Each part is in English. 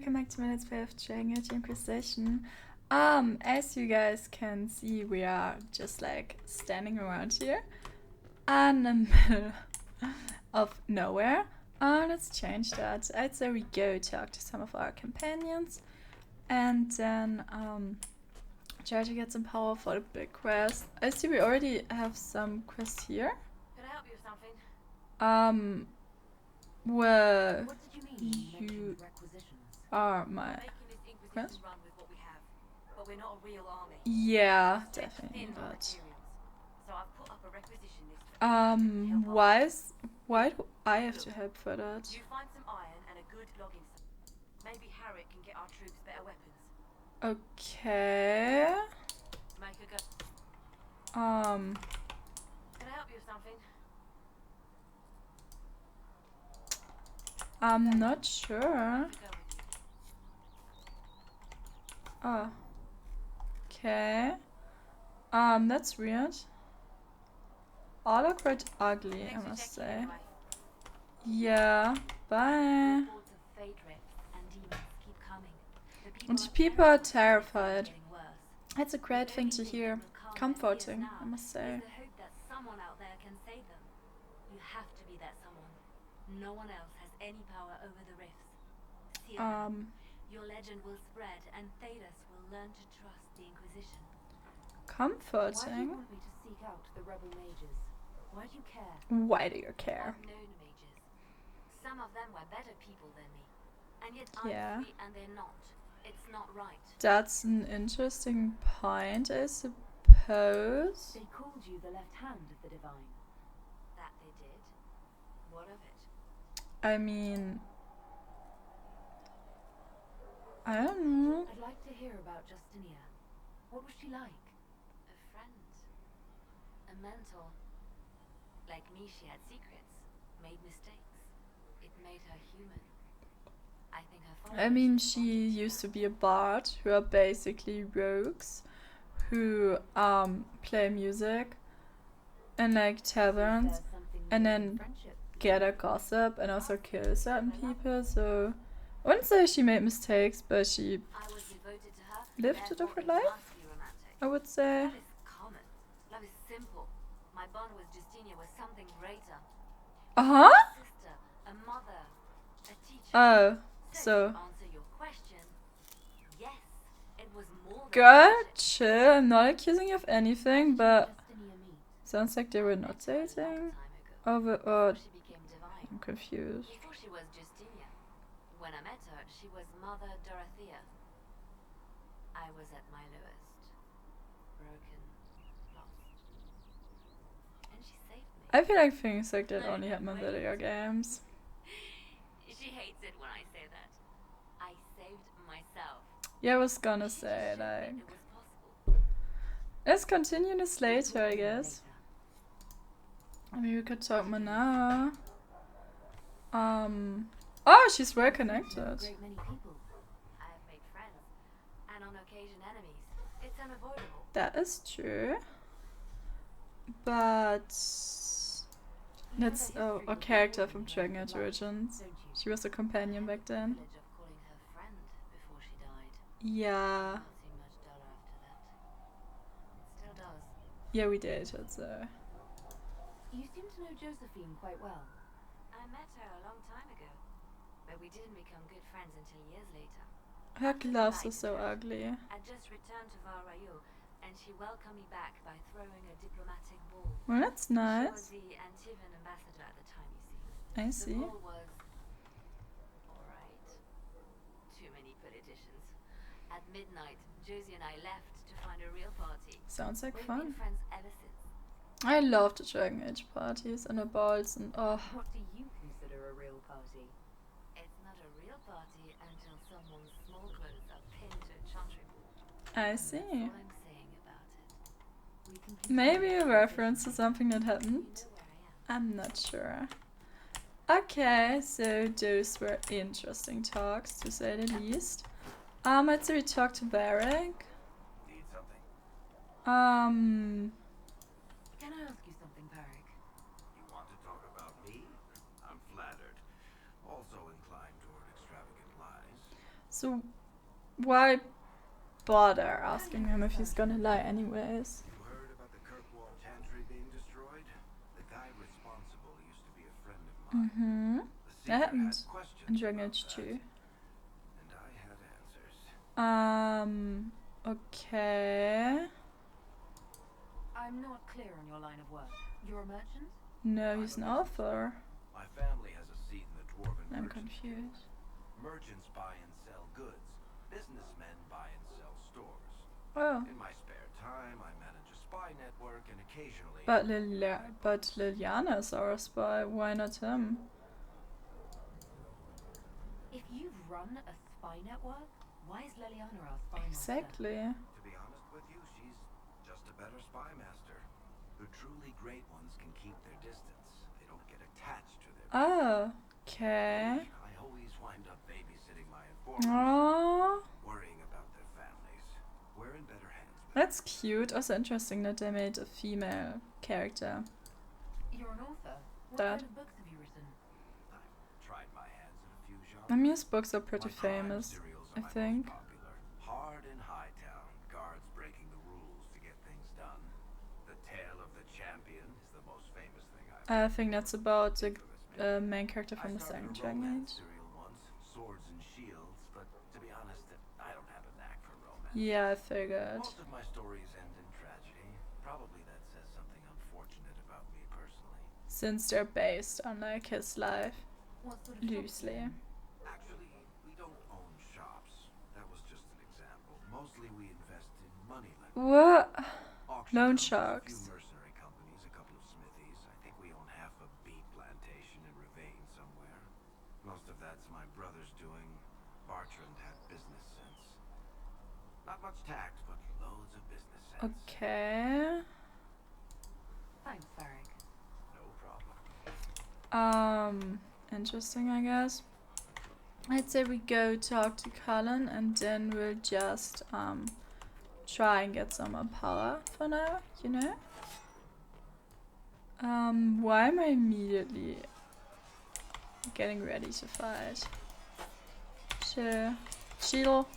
welcome back to my Let's Play of Dragon Age Inquisition. As you guys can see, we are just like standing around here in the middle of nowhere. Let's change that. I'd say we go talk to some of our companions and then try to get some power for the big quest. I see we already have some quests here. Can I help you with something? Well, What did you mean? you Requisitions. are my Making this Inquisition quest? run with what we have, but we're not a real army. Yeah, We're stretched definitely, thin on but materials. So I've put up a requisition list for people who can help why do I have to help for that? You find some iron and a good logging site. Maybe Harriet can get our troops better weapons. Okay. Make a go. Um, Can I help you with something? I'm not sure. Make a go with you. Oh. Okay. That's weird. All are quite ugly, I Thanks for must checking say. anyway. Yeah, bye. Reports of fate rifts and demons keep coming. The And the are people are terrified. terrified. Getting worse. That's a great thing to hear. Comforting, I must Is say. the hope that someone out there can save them. You have to be that someone. No one else has any power over the rifts. Seal them. Your legend will spread, and Thedas will learn to trust the Inquisition. Why do you Comforting. want me to seek out the rebel mages? Why do you care? Why do you care? I've known mages. Some of them were better people than me, and yet I'm Yeah. free and they're not. It's not right. That's an interesting point, I suppose. They called you the left hand of the divine. That they did. What of it? I mean, I don't know. I'd like to hear about Justinia. What was she like? A friend. A mentor. Like me, she had secrets. Made mistakes. It made her human. I think her father... I mean, she used to be a bard, who are basically rogues, who play music in like taverns and then gather gossip and also kill certain people. So I wouldn't say she made mistakes, but she I was devoted to her. lived a different life, Must be romantic. I would say. Love is common. Love is simple. My bond with Justinia was something greater. Uh-huh. A sister, a mother, a teacher. Oh, To so answer your question, yes, it was more than girl, friendship. chill. I'm not accusing you of anything, but Justinia meet. sounds like they were not dating. Over, She became divine. I'm confused. Before she was Justinia. When I met her, she was Mother Dorothea. I was at my lowest. Broken, lost. And she saved me. I feel like things like that only happen in video games. She hates it when I say that. I saved myself. Yeah, I was gonna She say, showed me like, it was possible. let's continue this later, I guess. I mean, we could talk more now. Oh, she's well connected. Great many people. I have made friends, and on occasion enemies. It's unavoidable. That is true. But that's a character from Dragon Age Origins. Don't you? She was a companion back then. Privilege of calling her friend before she died. Yeah. Not seem much duller after that. It still does. Yeah, we dated, so. You seem to know Josephine quite well. I met her a long time ago, but we didn't become good friends until years later. Her gloves are so ugly. I just returned to Varayu, and she welcomed me back by throwing a diplomatic ball. Well, that's She was nice. the Antivan ambassador at the time, you see. I The see. ball was alright. Too many politicians. At midnight, Josie and I left to find a real party. Sounds like We've fun. been friends ever since. I love the Dragon Age parties and the balls and oh. What do you consider a real party? It's not a real party until someone's small clothes are pinned to a chantry ball. I That's see. all I'm saying about it. We can Maybe a continue reference to something that You happened. know where I am. I'm not sure. Okay, so those were interesting talks to say the least. I'd say we talked to Varric. Need something? Can I ask you something, Varric? You want to talk about me? I'm flattered. Also inclined toward extravagant lies. So why bother asking him if he's gonna lie anyways? You heard about the Kirkwall Chantry being destroyed? The guy responsible used to be a friend of mine. Mm-hmm. The That Seeker happened had questions in Dragon about Age that, 2. and I had answers. Okay. I'm not clear on your line of work. You're a merchant? No, he's an author. My family has a seat in the Dwarven I'm Merchant Guild. confused. Merchants buy and sell goods. Businessmen buy and sell stores. Oh. In my spare time, I manage a spy network and occasionally... But Liliana is our spy. Why not him? If you've run a spy network, why is Liliana our spy master? Exactly. To be honest with you, she's just a better spy master. The truly great ones can keep their distance. They don't get attached to their... Oh. Okay. I always wind up babysitting my informants, Oh. worrying about their families. We're in better hands with That's cute. Also interesting that they made a female character. You're an author. What That. kind of books have you written? I've tried my hands in a few genres. I mean, his books are pretty My crime famous, serials I are my most think. popular. Hard in Hightown, guards breaking the rules to get things done. The Tale of the Champion is the most famous thing I've I think that's about the infamous maybe. main character from I the started second a Dragon romance Age. serial once, Swords and Shields, but to be honest, I don't have a knack for romance. Yeah, I figured. Most of my stories end in tragedy. Probably that says something unfortunate about me personally. Since they're based on like his life, What sort of shops do you loosely. own? Actually, we don't own shops. That was just an example. Mostly we invest in money lending. What? Auction Loan houses, sharks. A few mercenary companies, a couple of smithies. I think we own half a beet plantation in Ravane somewhere. Most of that's my brother's doing. Bartrand had business sense. Not much tact, but loads of business sense. Okay. Thanks, Varric. No problem. Interesting, I guess. I'd say we go talk to Cullen and then we'll just, try and get some more power for now, you know? Why am I immediately getting ready to fight? Chill. Chill.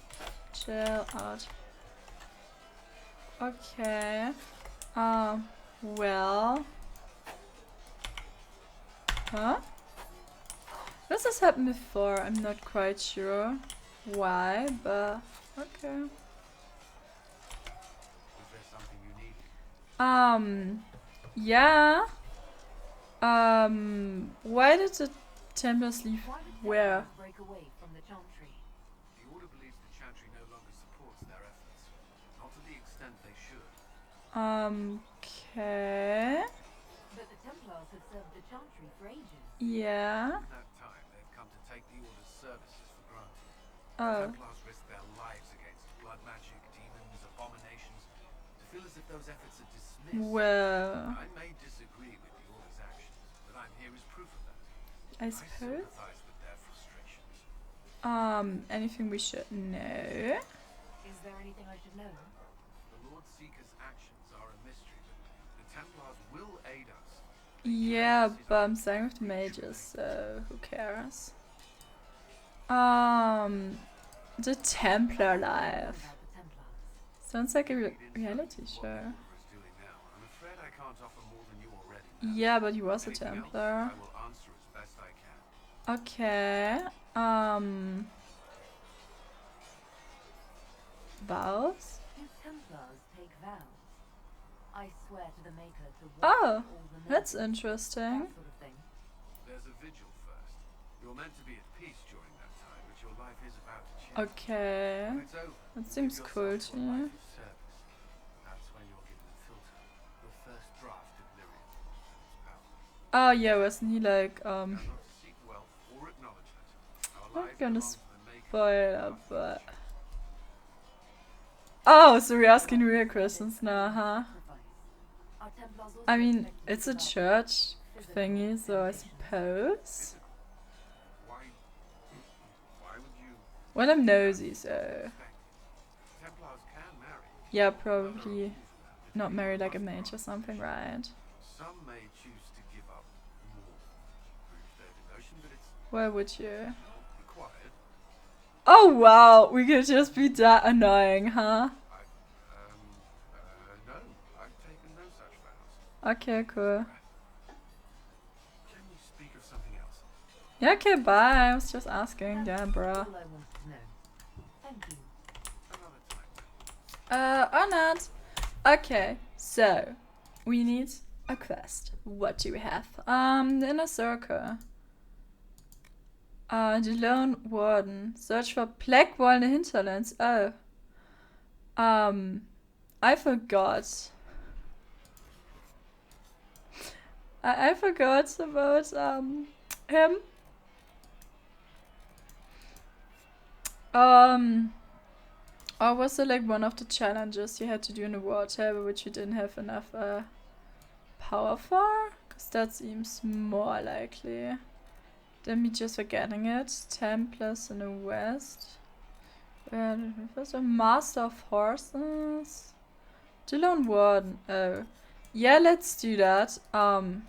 Chill out. Okay. Well. Huh? This has happened before, I'm not quite sure why, but okay. Is there something you need? Yeah. Why did the Templars leave Why did where? Templars break away from the Chantry? The Order believes the Chantry no longer supports their efforts. Not to the extent they should. Okay. But the Templars have served the Chantry for ages. Yeah. In that time, they've come to take the Order's services for granted. Oh. Templars risk their lives against blood magic, demons, abominations, to feel as if those efforts are dismissed. Well, I may disagree with the Order's actions, but I'm here as proof of that. I suppose. sympathize with their frustrations. Anything we should know? Is there anything I should know? The Lord Seeker's actions are a mystery, but the Templars will aid us. Yeah, but I'm staying with the mages, so who cares? The Templar What life. about the Templars? Sounds like a Read into reality what the show. Order is doing now. I'm afraid I can't offer more than you already know. Yeah, but he was a Anything else, Templar. I will answer as best I can. Okay. Vows? Do Templars take vows? I swear to the Maker to work Oh, all the that's nobles, interesting. that sort of thing. There's a vigil first. You're meant to be at peace during that time, but your life is about to change. Okay. When it's over, That seems give cool yourself to a me. life of service. That's when you're given a filter, your first draft of Lyrian and its power. Oh yeah, wasn't he like, Now, not to seek wealth or acknowledgement. Our not lives gonna belong to the Maker. spoil, but... Oh, so we're asking real questions now, huh? Sacrifice. Are Templars also I mean, expected it's to a develop church physical thingy, so I limitations? suppose. Why would you Well, I'm nosy, so... expect? Templars can marry. Yeah, There are probably rules around it. not marry like a Must mage or grant something, right? Some may choose to give up more to prove their devotion, but it's Why would you? not required. Oh wow, we could just be that annoying, huh? No, I've taken no such vows. Okay, cool. Can you speak of something else? Yeah, okay, bye. I was just asking, damn, bro. All I wanted to know. Thank you. Another time. Or not. Okay, so we need a quest. What do we have? The inner circle. The lone warden. Search for Blackwall in the hinterlands. Oh. I forgot. I forgot about him. Or was it like one of the challenges you had to do in the war table, which you didn't have enough power for? Because that seems more likely than me just forgetting it. Templars in the west. First a master of horses. The lone warden. Oh. Yeah, let's do that. Oh.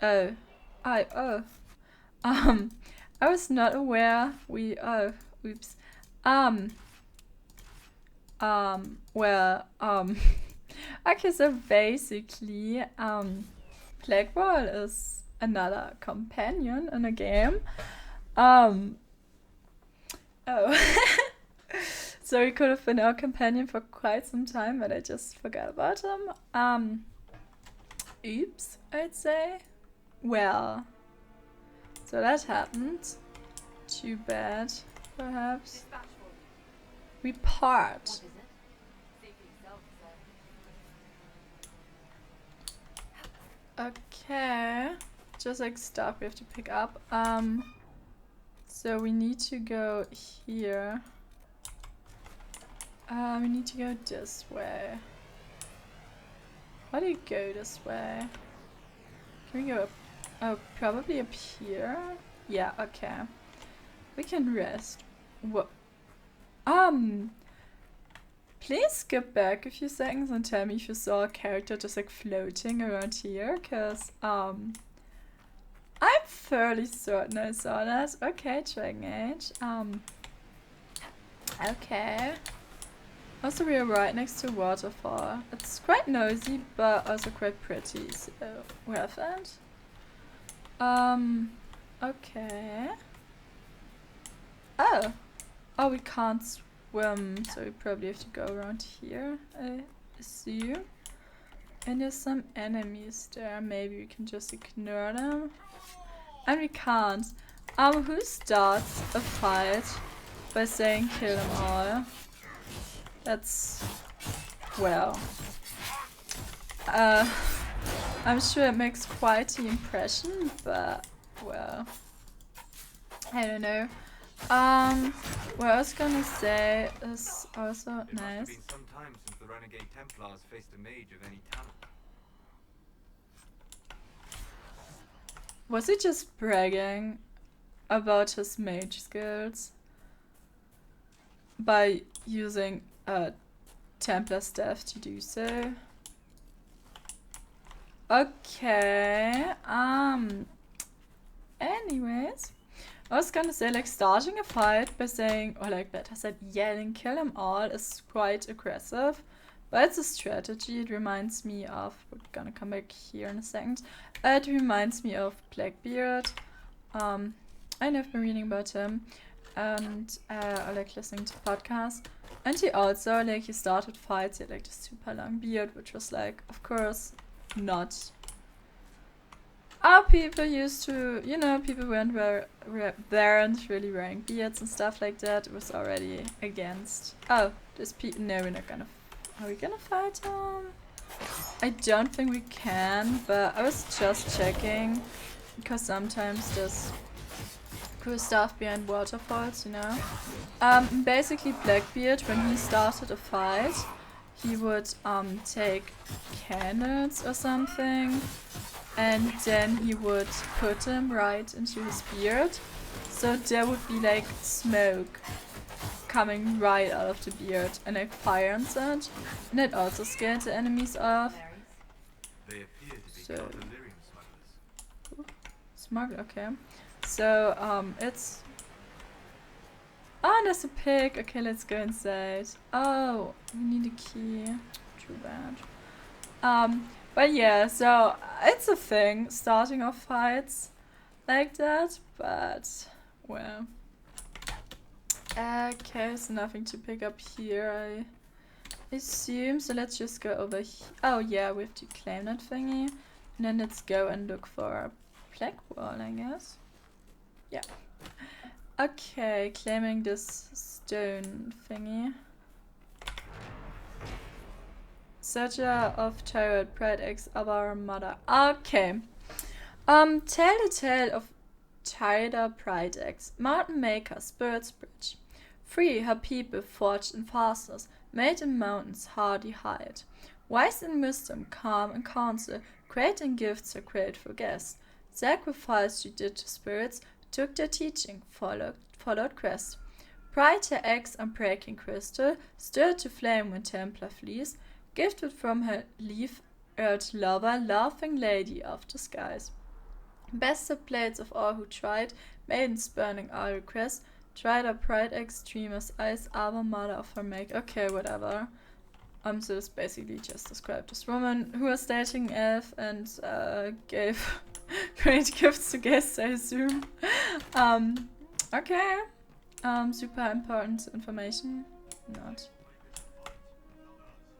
I was not aware oops. Okay, so basically, Blackwall is another companion in a game. So he could have been our companion for quite some time, but I just forgot about him. Oops, I'd say. Well, so that happened. Too bad, perhaps. We part. What is it? Speak for yourself, sir. Okay. Just like stuff we have to pick up. So we need to go here. We need to go this way. How do you go this way? Can we go up? Oh, probably up here? Yeah, okay. We can rest. What? Please skip back a few seconds and tell me if you saw a character just like floating around here, cause I'm fairly certain I saw that. Okay, Dragon Age. Okay. Also, we are right next to a waterfall. It's quite noisy, but also quite pretty, so we have that. Okay. Oh, we can't swim, so we probably have to go around here, I assume. And there's some enemies there, maybe we can just ignore them. And we can't. Who starts a fight by saying kill them all? That's, well, I'm sure it makes quite the impression, but, well, I don't know. What I was gonna say is also It must have nice. been some time since the renegade Templars faced a mage of any talent. Was he just bragging about his mage skills by using Templar staff to do so? Okay, anyways, I was gonna say, like, starting a fight by saying, or like better said, yelling kill them all is quite aggressive, but it's a strategy. It reminds me of, we're gonna come back here in a second, it reminds me of Blackbeard. I know I've been reading about him, and I like listening to podcasts, and he also, like, he started fights, he had like this super long beard, which was like, of course, not people used to, you know, people weren't really wearing beards and stuff like that. It was already against. Oh, there's people. No, we're not gonna. Are we gonna fight him? I don't think we can, but I was just checking because sometimes there's cool stuff behind waterfalls, you know. Basically, Blackbeard, when he started a fight, he would take cannons or something, and then he would put them right into his beard, so there would be like smoke coming right out of the beard and like fire and such, and it also scared the enemies off. They appear to be So- delirium smugglers. Smuggle, okay. So it's Oh, there's a pig. Okay, let's go inside. Oh, we need a key. Too bad. But yeah, so it's a thing, starting off fights like that, but well. Okay, so nothing to pick up here, I assume. So let's just go over here. Oh yeah, we have to claim that thingy. And then let's go and look for Blackwall, I guess. Yeah. Okay, claiming this stone thingy. Searcher of Tyrant, Pride X of our mother. Okay. Tell the tale of Tyra Pride X, Mountain Maker, Spirit's Bridge. Free her people forged in fastness, made in mountains hardy hide. Wise in wisdom, calm in counsel, great in gifts her grateful guest. Sacrifice she did to spirits, took their teaching, followed quest. Pride her axe on breaking crystal, stirred to flame when Templar flees, gifted from her leaf earth lover, laughing lady of the skies. Best of blades of all who tried, maidens burning all requests, tried her pride extremist eyes, our mother of her make. Okay, whatever. So this basically just described this woman who was dating elf and gave great gifts to guests, I assume. Okay. Super important information. Not.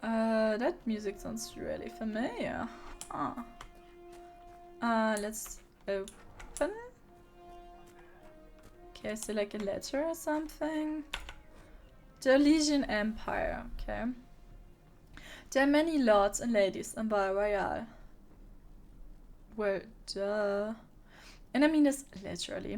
That music sounds really familiar. Let's open. Okay, so like a letter or something. The Elysian Empire, okay. There are many lords and ladies in Val Royale. Well, duh. And I mean this literally.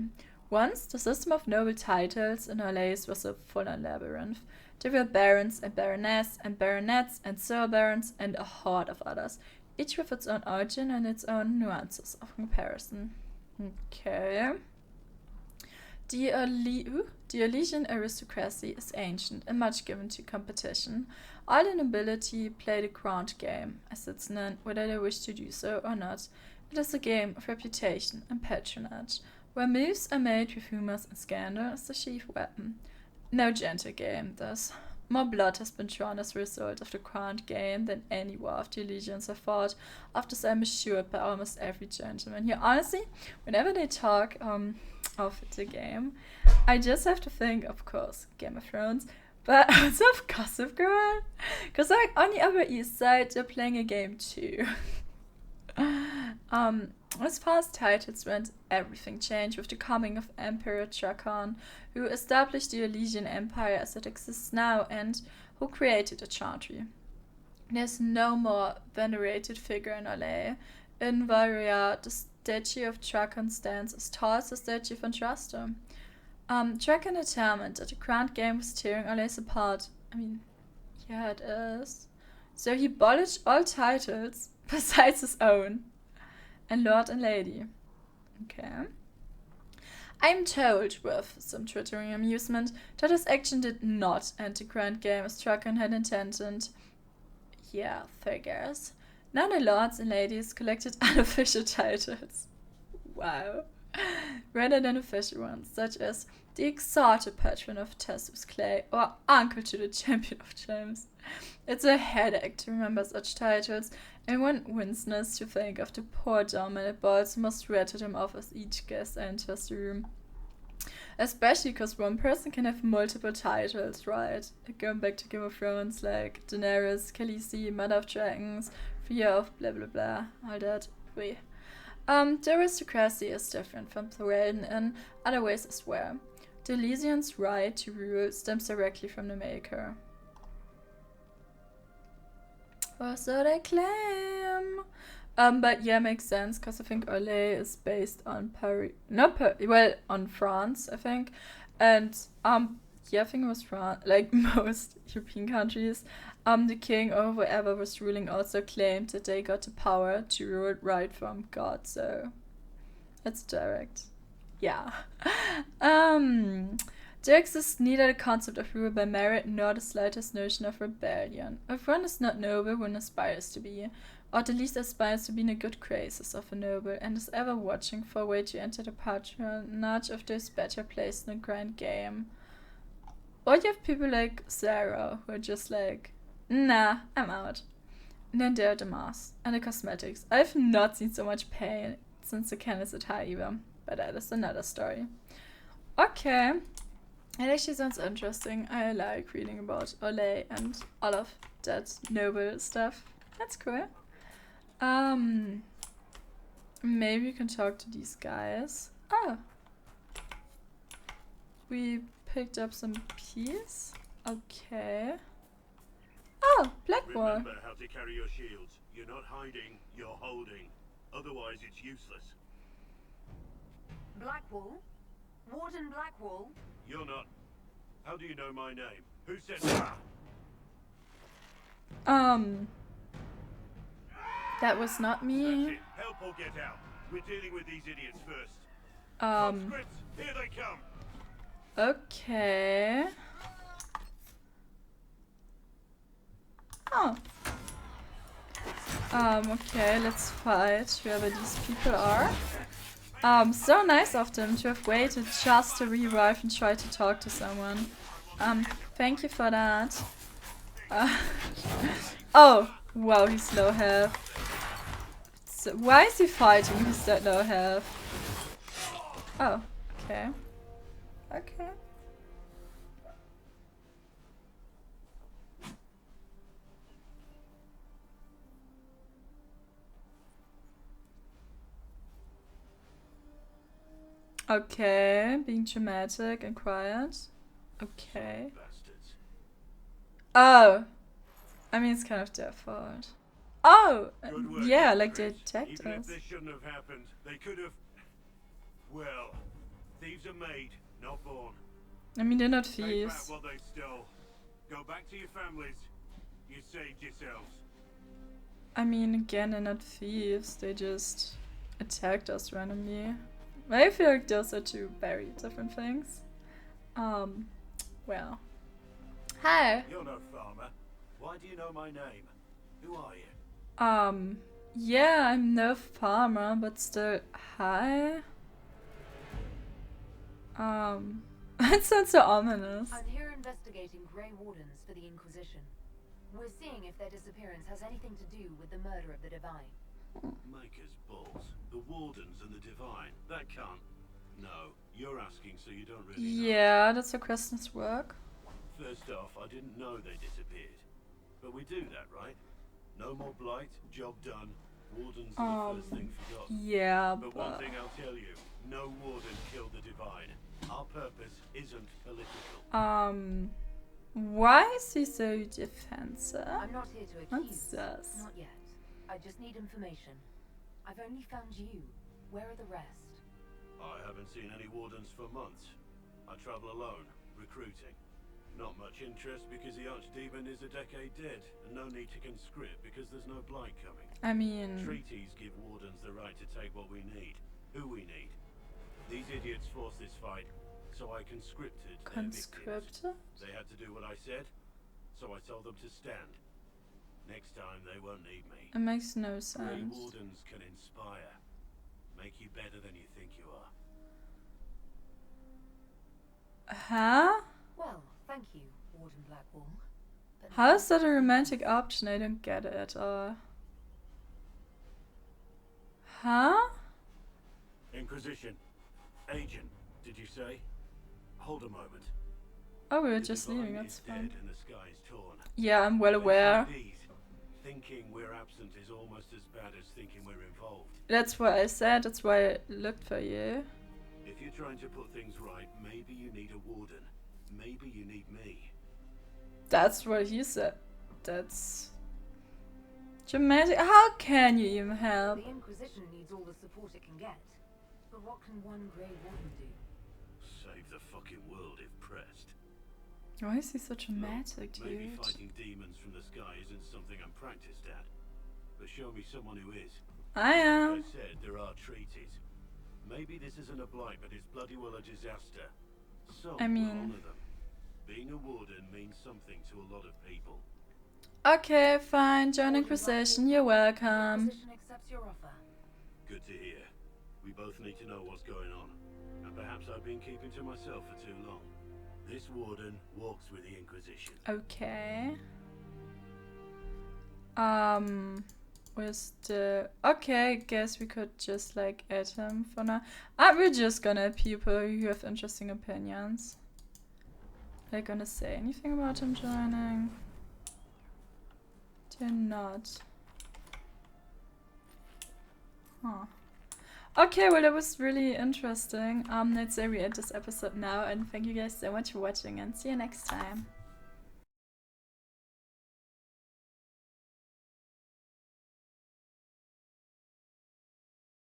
Once, the system of noble titles in Orleans was a full-on labyrinth. There were barons and baroness and baronets and sir barons and a horde of others, each with its own origin and its own nuances of comparison. Okay. The Elysian aristocracy is ancient and much given to competition. All the nobility play the crowned game, as it's known, whether they wish to do so or not. It is a game of reputation and patronage, where moves are made with humors and scandal as the chief weapon. No gentle game, thus. More blood has been drawn as a result of the crowned game than any war of the Elysians have fought. Of this I'm assured by almost every gentleman here. Honestly, whenever they talk of the game, I just have to think, of course, Game of Thrones, but also of Gossip Girl. Because like on the Upper East Side, they're playing a game too. As far as titles went, everything changed with the coming of Emperor Trajan, who established the Elysian Empire as it exists now and who created the Chantry. There's no more venerated figure in Orlais. In Varia, the statue of Trajan stands as tall as the statue of Andraste. Trajan determined that the crowned game was tearing Orlais apart. I mean, yeah, it is. So he abolished all titles besides his own. And Lord and Lady. Okay. I'm told, with some twittering amusement, that his action did not end the grand game as Trajan had intended. Yeah, figures. Now the lords and ladies collected unofficial titles. Wow. Rather than official ones, such as the exalted patron of Tessus Clay or uncle to the champion of gems. It's a headache to remember such titles, and one winces to think of the poor dominant balls who must rattle them off as each guest enters the room. Especially because one person can have multiple titles, right? Like going back to Game of Thrones, like Daenerys, Khaleesi, Mother of Dragons, Fear of blah blah blah, all that. Wait. The aristocracy is different from Thorelden in other ways as well. The Elysians' right to rule stems directly from the Maker. Or so they claim. But yeah, makes sense, because I think Orlais is based on on France, I think. And yeah, I think it was France, like most European countries. The king or whoever was ruling also claimed that they got the power to rule right from God, so it's direct. Yeah. There exists neither the concept of rule by merit nor the slightest notion of rebellion. If one is not noble, one aspires to be, or at least aspires to be in the good graces of a noble, and is ever watching for a way to enter the patronage of those better placed in a grand game. Or you have people like Sarah who are just like, nah, I'm out. And then there are the masks and the cosmetics. I've not seen so much pain since the candles at high either, but that is another story. Okay, it actually sounds interesting. I like reading about Olay and all of that noble stuff. That's cool. Maybe you can talk to these guys. Oh, we picked up some peas. Okay. Oh, Blackwall. Remember how to carry your shields. You're not hiding, you're holding. Otherwise, it's useless. Blackwall? Warden Blackwall? You're not. How do you know my name? Who said that? That was not That's me. it. Help or get out. We're dealing with these idiots first. Conscripts, here they come. Okay. Oh. Okay, let's fight whoever these people are. So nice of them to have waited just to revive and try to talk to someone. Thank you for that. Oh, wow, he's low health. So why is he fighting if he's that low health? Oh, okay. Okay. Okay, being dramatic and quiet. Okay. Bastards. Oh! I mean, it's kind of their fault. Oh! Good work, Yeah, like they Chris. attacked Even us. if this shouldn't have happened, they could have... Well, thieves are made, not born. I mean, they're not Take back thieves. what they stole. Go back to your families. You saved yourselves. I mean, again, they're not thieves. They just attacked us randomly. I feel like those are two very different things. Well. Hi! You're no farmer. Why do you know my name? Who are you? Yeah, I'm no farmer, but still, hi. It sounds so ominous. I'm here investigating Grey Wardens for the Inquisition. We're seeing if their disappearance has anything to do with the murder of the Divine. Maker's balls. The Wardens and the Divine. That can't... No, you're asking so you don't really know. Yeah, that's how questions work. First off, I didn't know they disappeared. But we do that, right? No more blight, job done. Wardens are the first thing forgotten. Yeah, But one thing I'll tell you, no Warden killed the Divine. Our purpose isn't political. Why is he so defensive? I'm not here to What's accuse. this? Not yet. I just need information. I've only found you. Where are the rest? I haven't seen any Wardens for months. I travel alone, recruiting. Not much interest because the Archdemon is a decade dead, and no need to conscript because there's no blight coming. I mean, Treaties give Wardens the right to take what we need, who we need. These idiots forced this fight, so I conscripted their victims. conscripted? They had to do what I said, so I told them to stand. Next time they won't need me. It makes no Grey sense. Wardens can inspire, make you better than you think you are. Huh? Well, thank you, Warden Blackwall. But How is that a romantic option? I don't get it at all. Huh? Inquisition. Agent, did you say? Hold a moment. Oh, we were The just Divine leaving, is that's fine. dead and the sky is torn. Yeah, I'm well aware. Indeed, thinking we're absent is almost as bad as thinking we're involved. That's what I said, that's why I looked for you. If you're trying to put things right, maybe you need a warden. Maybe you need me. That's what he said. That's dramatic. How can you even help? the Inquisition needs all the support it can get. But what can one Grey Warden do? Save the fucking world if pressed. Why is he so dramatic, Maybe dude? fighting demons from the sky isn't something I'm practiced at. But show me someone who is. I Like am. I said, there are treaties. Maybe this isn't a blight, but it's bloody well a disaster. Some I mean- will honor them. Being a warden means something to a lot of people. Okay, fine. Join Warden Inquisition. Blackwall, You're the welcome. Inquisition accepts your offer. Good to hear. We both need to know what's going on. And perhaps I've been keeping to myself for too long. This warden walks with the Inquisition. Okay. With the... Okay, I guess we could just like add him for now. We're just gonna add people who have interesting opinions. They're gonna say anything about him joining? They're not. Huh. Okay, well that was really interesting. Let's say we end this episode now, and thank you guys so much for watching, and see you next time.